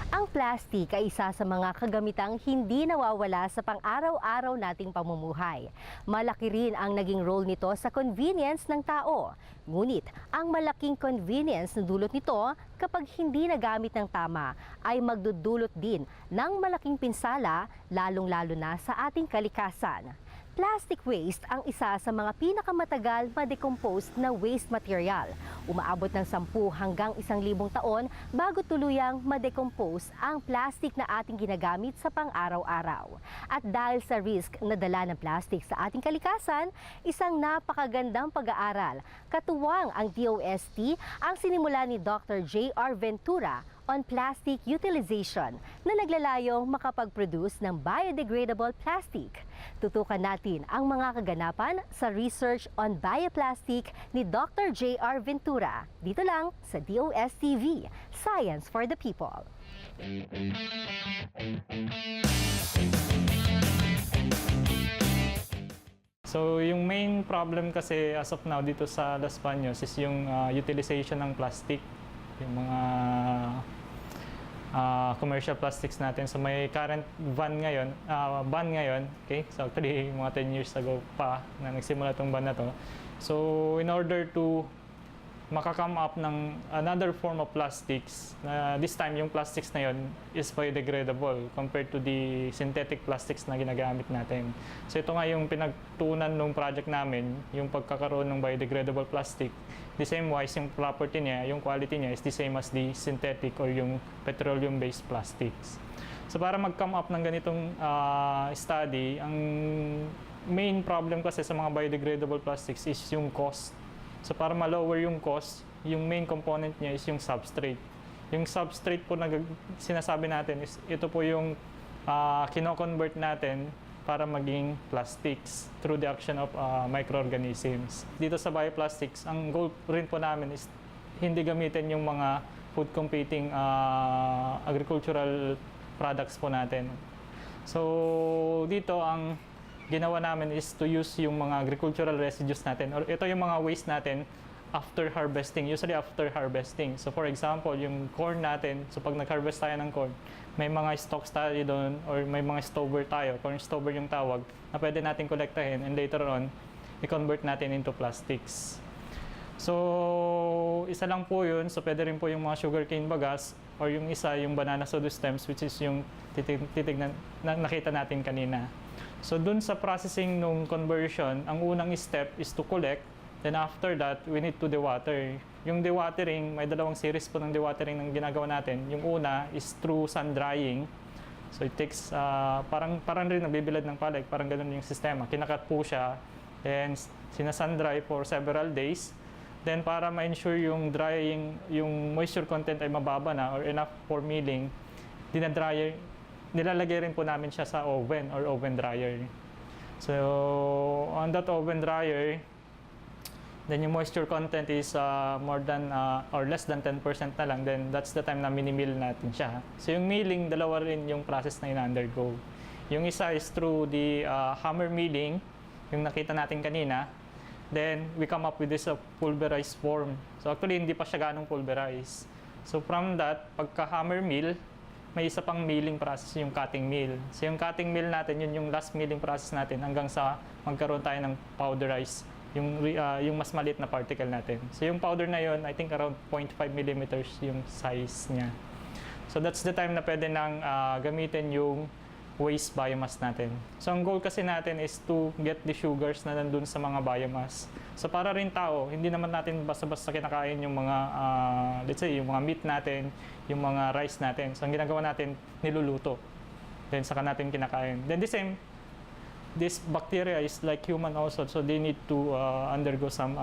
Ang plastic ay isa sa mga kagamitang hindi nawawala sa pang-araw-araw nating pamumuhay. Malaki rin ang naging role nito sa convenience ng tao. Ngunit, ang malaking convenience na dulot nito kapag hindi nagamit ng tama ay magdudulot din ng malaking pinsala, lalong-lalo na sa ating kalikasan. Plastic waste ang isa sa mga pinakamatagal ma-decompose na waste material. Umaabot ng 10 hanggang 1,000 taon bago tuluyang ma-decompose ang plastic na ating ginagamit sa pang-araw-araw. At dahil sa risk na dala ng plastic sa ating kalikasan, isang napakagandang pag-aaral. Katuwang ang DOST ang sinimula ni Dr. Jey-R Ventura on plastic utilization na naglalayong makapag-produce ng biodegradable plastic. Tutukan natin ang mga kaganapan sa research on bioplastic ni Dr. Jey-R Ventura dito lang sa DOSTv Science for the People. So yung main problem kasi as of now dito sa Las Baños is yung utilization ng plastic. Yung mga commercial plastics natin. So may current ban ngayon, okay? So actually mga 10 years ago pa na nagsimula itong ban na to. So in order to maka-come up ng another form of plastics, this time yung plastics na yon is biodegradable compared to the synthetic plastics na ginagamit natin. So ito nga yung pinagtuunan ng project namin, yung pagkakaroon ng biodegradable plastic. The same wise, yung property niya, yung quality niya is the same as the synthetic or yung petroleum-based plastics. So para mag-come up ng ganitong study, ang main problem kasi sa mga biodegradable plastics is yung cost. So para ma-lower yung cost, yung main component niya is yung substrate. Yung substrate po na sinasabi natin is ito po yung kino-convert natin para maging plastics through the action of microorganisms. Dito sa bioplastics, ang goal rin po namin is hindi gamitin yung mga food competing agricultural products po natin. So dito ang ginawa namin is to use yung mga agricultural residues natin, or ito yung mga waste natin after harvesting, usually after harvesting. So for example, yung corn natin, so pag nag-harvest tayo ng corn, may mga stalks tayo doon or may mga stover tayo, corn stover yung tawag, na pwede natin kolektahin and later on, i-convert natin into plastics. So isa lang po yun, so pwede rin po yung mga sugarcane bagas or yung isa, yung banana soda stems, which is yung titignan na nakita natin kanina. So dun sa processing nung conversion, ang unang step is to collect. Then after that, we need to dewater. Yung dewatering, may dalawang series po ng dewatering ng ginagawa natin. Yung una is through sun drying. So it takes, parang rin nabibilad ng palay, parang ganun yung sistema. Kinakat po siya, then sinasun dry for several days. Then para ma-ensure yung drying, yung moisture content ay mababa na or enough for milling, nilalagay rin po namin siya sa oven or oven dryer. So on that oven dryer, then yung moisture content is more than or less than 10% na lang, then that's the time na mini-mill natin siya. So yung milling, dalawa rin yung process na ina-undergo. Yung isa is through the hammer milling, yung nakita natin kanina. Then we come up with this pulverized form. So actually hindi pa siya ganong pulverized. So from that, pagka hammer mill, may isa pang milling process, yung cutting mill. So yung cutting mill natin, yun yung last milling process natin hanggang sa magkaroon tayo ng powderized, yung mas maliit na particle natin. So yung powder na yun, I think around 0.5 millimeters yung size niya. So that's the time na pwede nang gamitin yung waste biomass natin. So ang goal kasi natin is to get the sugars na nandun sa mga biomass. So para rin tao, hindi naman natin basta-basta kinakain yung mga, let's say, yung mga meat natin, yung mga rice natin. So ang ginagawa natin, niluluto. Then saka natin kinakain. Then the same, this bacteria is like human also, so they need to undergo some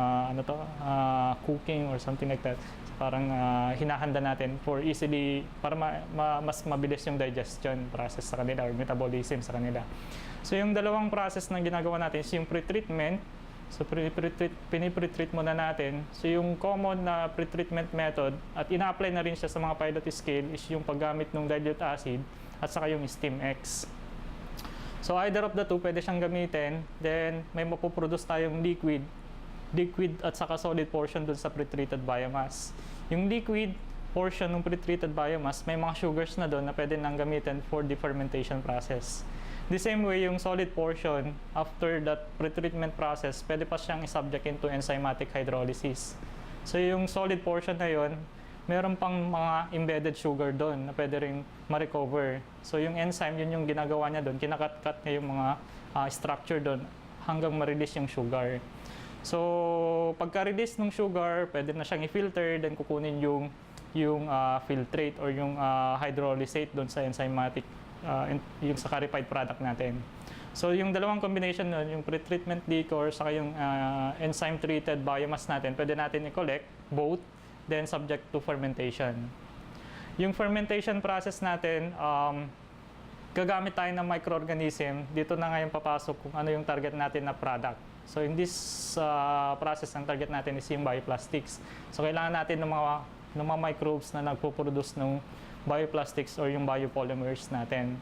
cooking or something like that. So parang hinahanda natin for easily, para mas mabilis yung digestion process sa kanila or metabolism sa kanila. So yung dalawang process na ginagawa natin is yung pre-treatment. So pinipretreat muna natin. So yung common na pre-treatment method at ina-apply na rin siya sa mga pilot scale is yung paggamit ng dilute acid at saka yung steam X. So either of the two, pwede siyang gamitin. Then may mapoproduce tayong liquid at saka solid portion dun sa pretreated biomass. Yung liquid portion ng pretreated biomass, may mga sugars na doon na pwede nang gamitin for the fermentation process. The same way, yung solid portion, after that pretreatment process, pwede pa siyang i-subject into enzymatic hydrolysis. So yung solid portion na yun, meron pang mga embedded sugar doon na pwede ring ma-recover. So yung enzyme, yun yung ginagawa niya doon, kinakat-cut niya yung mga structure doon hanggang ma-release yung sugar. So pagka-release ng sugar, pwede na siyang i-filter, then kukunin yung filtrate or yung hydrolysate doon sa enzymatic, yung sa clarified product natin. So yung dalawang combination nun, yung pre-treatment liquor saka yung enzyme-treated biomass natin, pwede natin i-collect both, then subject to fermentation. Yung fermentation process natin, gagamit tayo ng microorganism. Dito na ngayon papasok kung ano yung target natin na product. So in this process, ang target natin is yung bioplastics. So kailangan natin ng mga microbes na nagpo-produce ng bioplastics or yung biopolymers natin.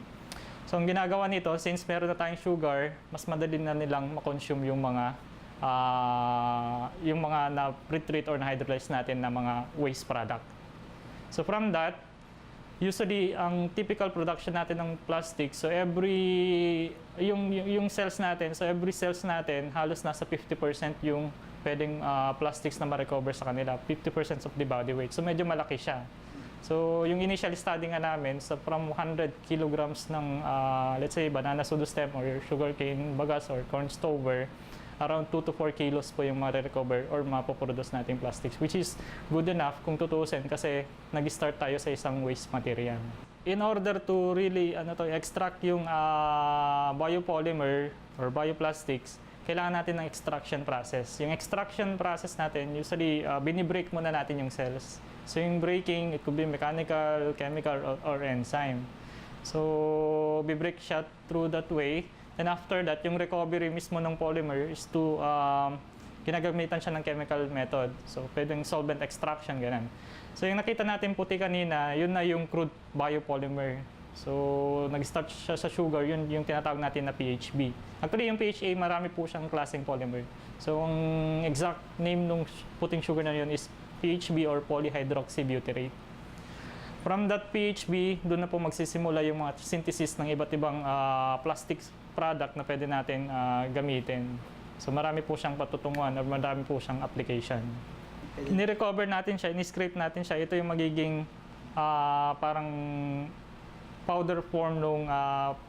So ang ginagawa nito, since meron na tayong sugar, mas madali na nilang makonsume yung mga na pre-treat or na hydrolyze natin na mga waste product. So from that, usually ang typical production natin ng plastic, so yung cells natin, so every cells natin halos nasa 50% yung pwedeng plastics na ma-recover sa kanila, 50% of the body weight. So medyo malaki siya. So yung initial study nga namin, so from 100 kilograms ng let's say banana pseudostem or sugarcane bagasse or corn stover, around 2 to 4 kilos po yung ma-recover or mapoproduce nating plastics, which is good enough kung tutuusin kasi nag-start tayo sa isang waste material. In order to really extract yung biopolymer or bioplastics, kailangan natin ng extraction process. Yung extraction process natin, usually binibreak muna natin yung cells. So yung breaking, it could be mechanical, chemical, or enzyme. So bibreak siya through that way. And after that, yung recovery mismo ng polymer is to ginagamitan siya ng chemical method. So pwedeng solvent extraction, ganun. So yung nakita natin puti kanina, yun na yung crude biopolymer. So nag-start siya sa sugar, yun yung tinatawag natin na PHB. Actually yung PHA, marami po siyang klaseng polymer. So ang exact name ng puting sugar na yun is PHB or polyhydroxybutyrate. From that PHB, doon na po magsisimula yung mga synthesis ng iba't ibang plastics product na pwede natin gamitin. So marami po siyang patutunguhan or marami po siyang application. Ni-recover natin siya, ni-scrape natin siya. Ito yung magiging parang powder form ng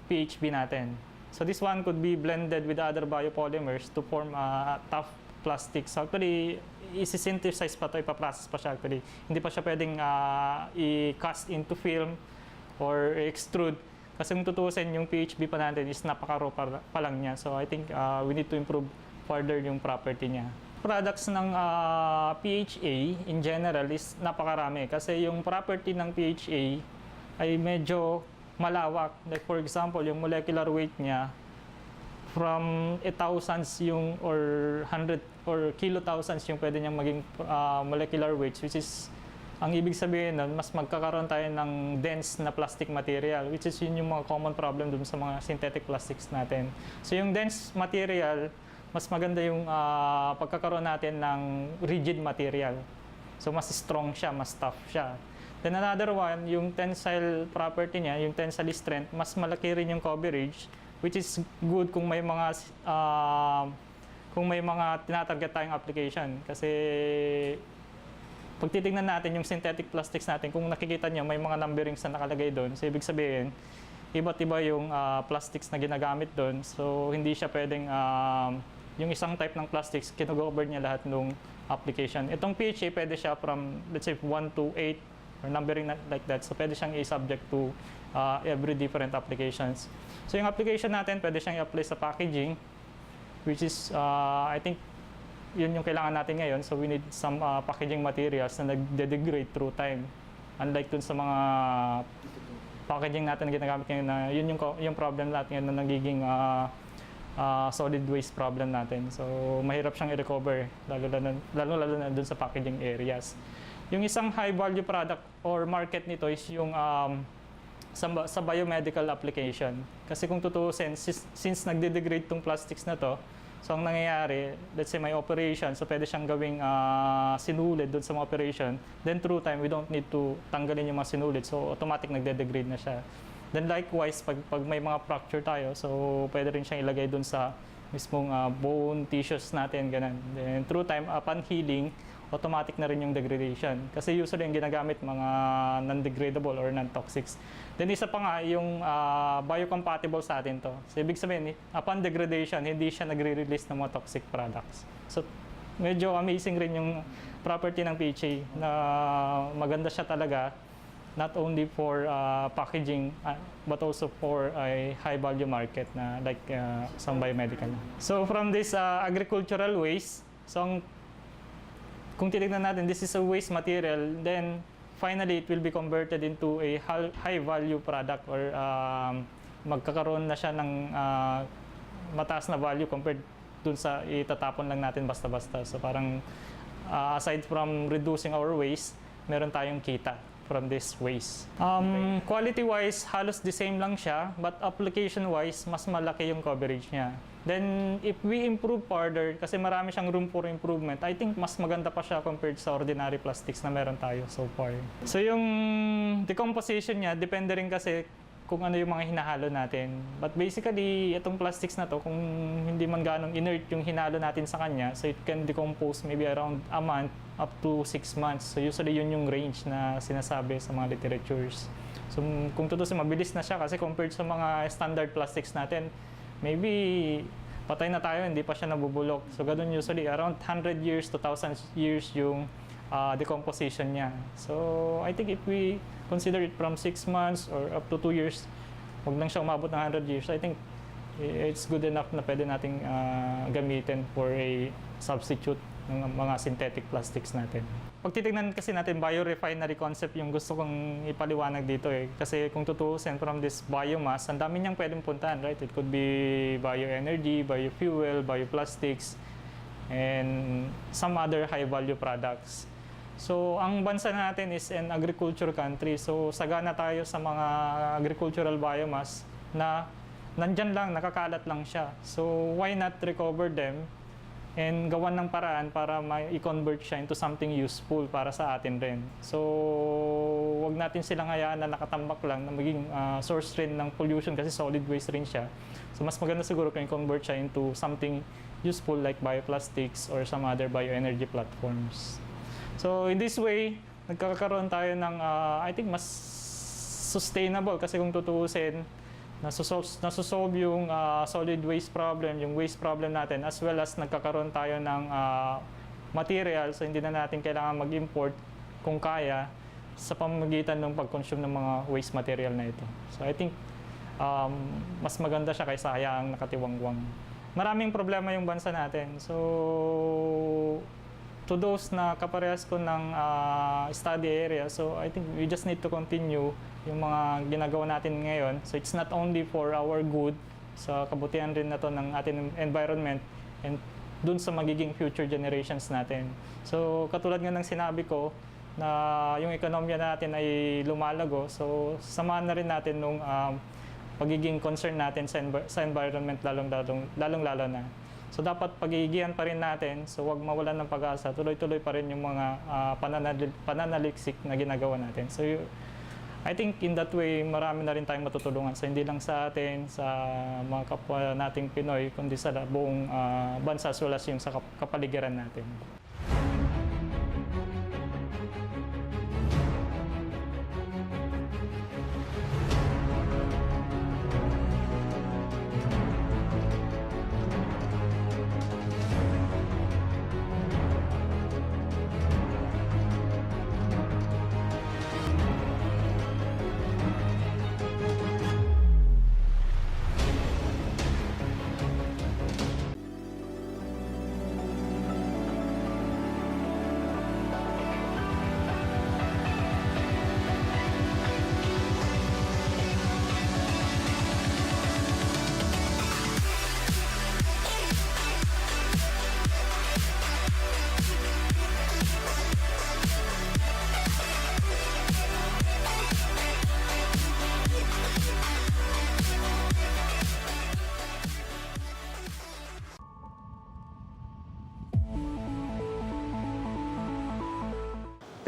PHB natin. So this one could be blended with other biopolymers to form tough plastics. So actually, isi-synthesize pa ito, ipaprocess pa siya actually. Hindi pa siya pwedeng i-cast into film or extrude. Kasi kung tutuusin, yung PHB pa natin is napaka-raw pa lang niya. So I think we need to improve further yung property niya. Products ng PHA in general is napakarami. Kasi yung property ng PHA ay medyo malawak. Like for example, yung molecular weight niya from thousands yung or 100 or kilothousands yung pwede niyang maging molecular weights, which is ang ibig sabihin nun, mas magkakaroon tayo ng dense na plastic material, which is yun yung mga common problem dun sa mga synthetic plastics natin. So yung dense material, mas maganda yung pagkakaroon natin ng rigid material. So mas strong siya, mas tough siya. Then another one, yung tensile property niya, yung tensile strength, mas malaki rin yung coverage, which is good kung may mga tinatarget tayong application. Kasi pag titignan natin yung synthetic plastics natin, kung nakikita nyo, may mga numberings na nakalagay doon. So ibig sabihin, iba't iba yung plastics na ginagamit doon. So hindi siya pwedeng yung isang type ng plastics, kinocover niya lahat ng application. Itong PHA, pwede siya from, let's say, 1 to 8 or numbering like that. So pwede siyang i-subject to every different applications. So yung application natin, pwede siyang i-apply sa packaging, which is, I think, yun yung kailangan natin ngayon. So we need some packaging materials na nag-degrade through time. Unlike dun sa mga packaging natin na ginagamit ngayon, na yun yung problem natin ngayon na nagiging solid waste problem natin. So mahirap siyang i-recover, lalo na dun sa packaging areas. Yung isang high value product or market nito is yung sa biomedical application. Kasi kung tutuusin, since nagde-degrade tong plastics na to, so ang nangyayari, let's say may operation, so pwede siyang gawing sinulid doon sa mga operation. Then through time, we don't need to tanggalin yung mga sinulid. So automatic nagde-degrade na siya. Then likewise, pag may mga fracture tayo, so pwede rin siyang ilagay doon sa mismong bone tissues natin, ganun. Then through time, upon healing, automatic na rin yung degradation. Kasi usually yung ginagamit mga non-degradable or non-toxics. Then isa pa nga, yung biocompatible sa atin to. So ibig sabihin, upon degradation, hindi siya nagre-release ng mga toxic products. So medyo amazing rin yung property ng PHA na maganda siya talaga, not only for packaging, but also for a high-value market na like some biomedical. So from this agricultural waste, so kung titignan natin, this is a waste material, then finally it will be converted into a high-value product or magkakaroon na siya ng mataas na value compared dun sa itatapon lang natin basta-basta. So parang aside from reducing our waste, meron tayong kita from this waste. Quality-wise, halos the same lang siya, but application-wise, mas malaki yung coverage niya. Then, if we improve further, kasi marami siyang room for improvement, I think mas maganda pa siya compared sa ordinary plastics na meron tayo so far. So, yung decomposition niya, depende rin kasi kung ano yung mga hinahalo natin. But basically, itong plastics na to, kung hindi man ganong inert yung hinalo natin sa kanya, so it can decompose maybe around a month up to 6 months. So usually yun yung range na sinasabi sa mga literatures. So kung tutusin, mabilis na siya kasi compared sa mga standard plastics natin, maybe patay na tayo, hindi pa siya nabubulok. So ganun usually, around 100 years to 1,000 years yung decomposition niya. So I think if we consider it from 6 months or up to 2 years, huwag lang siya umabot ng 100 years, I think it's good enough na pwede nating gamitin for a substitute ng mga synthetic plastics natin. Pag titignan kasi natin, biorefinery concept yung gusto kong ipaliwanag dito eh. Kasi kung tutuusin from this biomass, ang dami niyang pwedeng puntahan, right? It could be bioenergy, biofuel, bioplastics, and some other high-value products. So, ang bansa natin is an agriculture country. So, sagana tayo sa mga agricultural biomass na nandyan lang, nakakalat lang siya. So, why not recover them and gawan ng paraan para i-convert siya into something useful para sa atin rin. So, wag natin silang hayaan na nakatambak lang na maging source rin ng pollution kasi solid waste rin siya. So, mas maganda siguro kung i-convert siya into something useful like bioplastics or some other bioenergy platforms. So, in this way, nagkakaroon tayo ng, I think, mas sustainable kasi kung tutuusin, nasusolve yung solid waste problem, yung waste problem natin, as well as nagkakaroon tayo ng material, so hindi na natin kailangan mag-import kung kaya sa pamamagitan ng pag-consume ng mga waste material na ito. So I think mas maganda siya kaysa hayaang nakatiwangwang. Maraming problema yung bansa natin. So to those na kaparehas ko ng study area, so I think we just need to continue yung mga ginagawa natin ngayon. So it's not only for our good, sa kabutihan rin na to ng ating environment and dun sa magiging future generations natin. So katulad nga ng sinabi ko na yung ekonomiya natin ay lumalago, so samahan na rin natin nung pagiging concern natin sa environment lalong-lalo na. So dapat pagigihan pa rin natin, so wag mawalan ng pag-asa, tuloy-tuloy pa rin yung mga pananaliksik na ginagawa natin. So I think in that way, marami na rin tayong matutulungan. So hindi lang sa atin, sa mga kapwa nating Pinoy, kundi sa buong bansa as well as yung sa kapaligiran natin.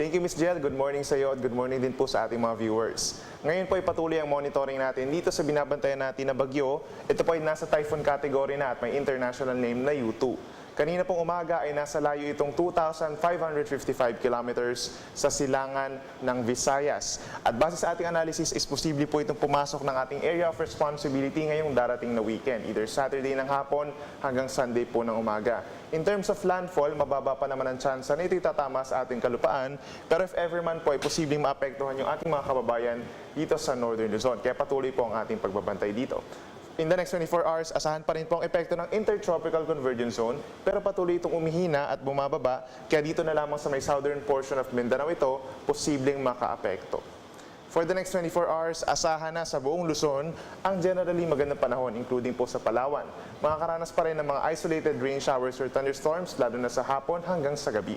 Thank you, Ms. Jel. Good morning sa iyo at good morning din po sa ating mga viewers. Ngayon po ay patuloy ang monitoring natin dito sa binabantayan natin na bagyo. Ito po ay nasa typhoon category na at may international name na U2. Kanina pong umaga ay nasa layo itong 2,555 kilometers sa silangan ng Visayas. At base sa ating analysis is posible po itong pumasok ng ating area of responsibility ngayong darating na weekend, either Saturday ng hapon hanggang Sunday po ng umaga. In terms of landfall, mababa pa naman ang tsansa na ito'y tatama sa ating kalupaan, pero if ever man po ay posibleng maapektuhan yung ating mga kababayan dito sa Northern Luzon. Kaya patuloy po ang ating pagbabantay dito. In the next 24 hours, asahan pa rin po ang epekto ng Intertropical Convergence Zone, pero patuloy itong umihina at bumababa, kaya dito na lamang sa may southern portion of Mindanao ito, posibleng makaapekto. For the next 24 hours, asahan na sa buong Luzon ang generally magandang panahon, including po sa Palawan. Makakaranas pa rin ng mga isolated rain showers or thunderstorms, lalo na sa hapon hanggang sa gabi.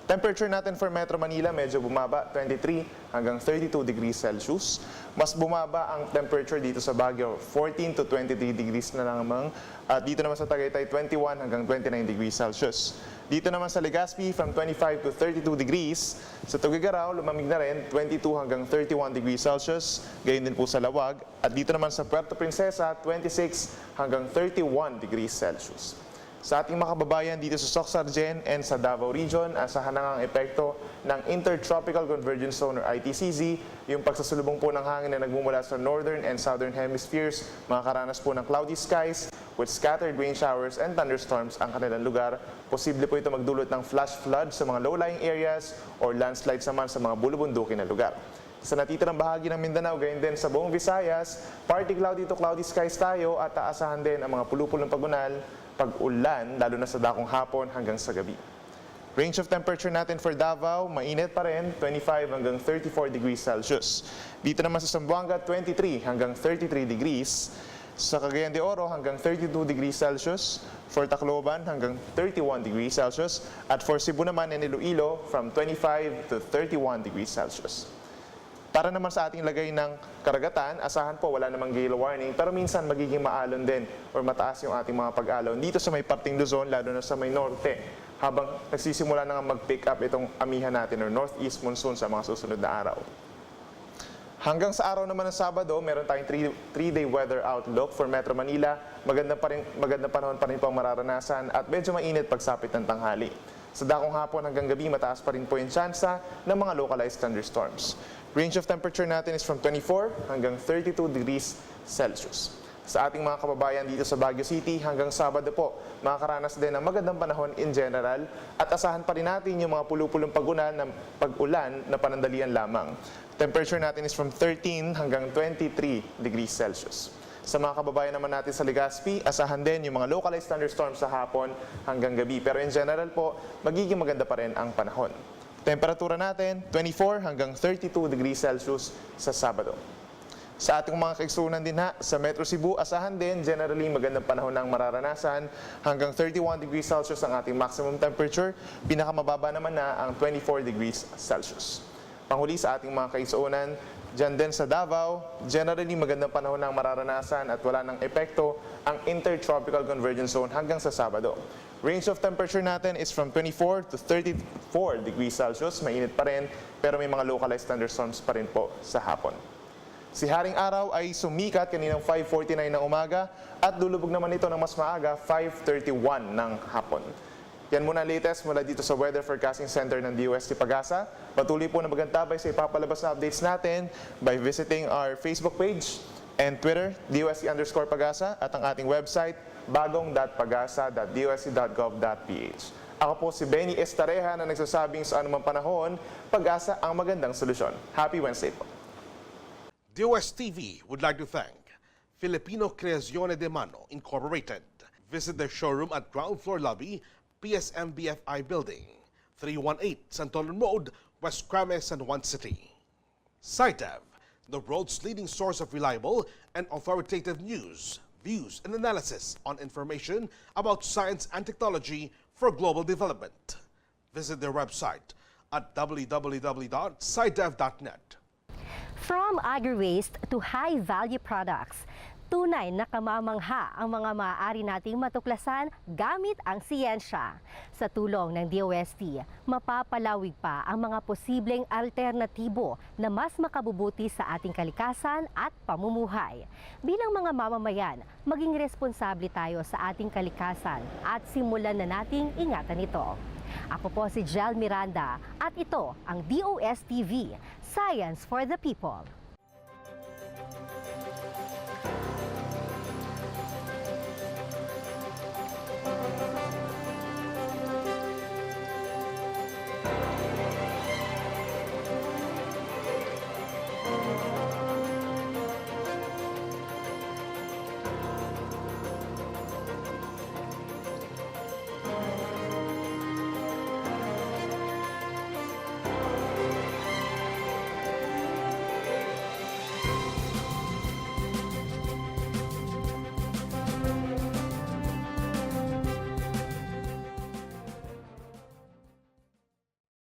Temperature natin for Metro Manila medyo bumaba, 23 hanggang 32 degrees Celsius. Mas bumaba ang temperature dito sa Baguio, 14 to 23 degrees na lamang. At dito naman sa Tagaytay, 21 hanggang 29 degrees Celsius. Dito naman sa Legazpi, from 25 to 32 degrees. Sa Tuguegarao, lumamig na rin, 22 hanggang 31 degrees Celsius. Gayon din po sa Lawag. At dito naman sa Puerto Princesa, 26 hanggang 31 degrees Celsius. Sa ating mga kababayan dito sa Soxargen and sa Davao Region, asahan na ang epekto ng Intertropical Convergence Zone or ITCZ, yung pagsasulubong po ng hangin na nagmumula sa Northern and Southern Hemispheres, makakaranas po ng cloudy skies with scattered rain showers and thunderstorms ang kanilang lugar. Posible po ito magdulot ng flash flood sa mga low-lying areas or landslides naman sa mga bulubundukin na lugar. Sa natitirang bahagi ng Mindanao, gayon din sa buong Visayas, partly cloudy to cloudy skies tayo at aasahan din ang mga pulupulong pagunal, pag-ulan, lalo na sa dakong hapon hanggang sa gabi. Range of temperature natin for Davao, mainit pa rin, 25 hanggang 34 degrees Celsius. Dito naman sa Zamboanga, 23 hanggang 33 degrees. Sa Cagayan de Oro, hanggang 32 degrees Celsius. For Tacloban, hanggang 31 degrees Celsius. At for Cebu naman and Iloilo, from 25 to 31 degrees Celsius. Para naman sa ating lagay ng karagatan, asahan po wala namang gale warning, pero minsan magiging maalon din or mataas yung ating mga pag-alon dito sa may parting Luzon, lalo na sa may norte, habang nagsisimula na nga mag-pick up itong amihan natin or northeast monsoon sa mga susunod na araw. Hanggang sa araw naman ng Sabado, meron tayong 3-day weather outlook for Metro Manila. Magandang panahon pa rin po ang mararanasan at medyo mainit pagsapit ng tanghali. Sa dakong hapon hanggang gabi, mataas pa rin po yung tsansa ng mga localized thunderstorms. Range of temperature natin is from 24 hanggang 32 degrees Celsius. Sa ating mga kababayan dito sa Baguio City, hanggang Sabado po, makakaranas din ng magandang panahon in general at asahan pa rin natin yung mga pulupulong pag-ulan na panandalian lamang. Temperature natin is from 13 hanggang 23 degrees Celsius. Sa mga kababayan naman natin sa Legazpi, asahan din yung mga localized thunderstorms sa hapon hanggang gabi. Pero in general po, magiging maganda pa rin ang panahon. Temperatura natin, 24 hanggang 32 degrees Celsius sa Sabado. Sa ating mga kaigsunan din sa Metro Cebu, asahan din, generally magandang panahon ang mararanasan. Hanggang 31 degrees Celsius ang ating maximum temperature. Pinakamababa naman na ang 24 degrees Celsius. Panghuli sa ating mga kaigsunan, dyan din sa Davao, generally magandang panahon ang mararanasan at wala ng epekto ang Intertropical Convergence Zone hanggang sa Sabado. Range of temperature natin is from 24 to 34 degrees Celsius. Mainit pa rin, pero may mga localized thunderstorms pa rin po sa hapon. Si Haring Araw ay sumikat kaninang 5:49 ng umaga at lulubog naman ito ng mas maaga 5:31 ng hapon. Yan muna ang latest mula dito sa Weather Forecasting Center ng DOST Pag-asa. Patuloy po na magantabay sa ipapalabas na updates natin by visiting our Facebook page and Twitter, DOST_Pag-asa at ang ating website, bagong.pagasa.dost.gov.ph. Ako po si Benny Estareja na nagsasabing sa anumang panahon, pag-asa ang magandang solusyon. Happy Wednesday po. DOSTv would like to thank Filipino Creazione de Mano Incorporated. Visit their showroom at ground floor lobby, PSM-BFI Building, 318 Santolan Road, West Crames, San Juan City. SciDev, the world's leading source of reliable and authoritative news, views, and analysis on information about science and technology for global development. Visit their website at www.scidev.net. From agri-waste to high-value products, Tunay na kamamangha ang mga maaari nating matuklasan gamit ang siyensya. Sa tulong ng DOST, mapapalawig pa ang mga posibleng alternatibo na mas makabubuti sa ating kalikasan at pamumuhay. Bilang mga mamamayan, maging responsable tayo sa ating kalikasan at simulan na nating ingatan ito. Ako po si Jel Miranda at ito ang DOSTv Science for the People.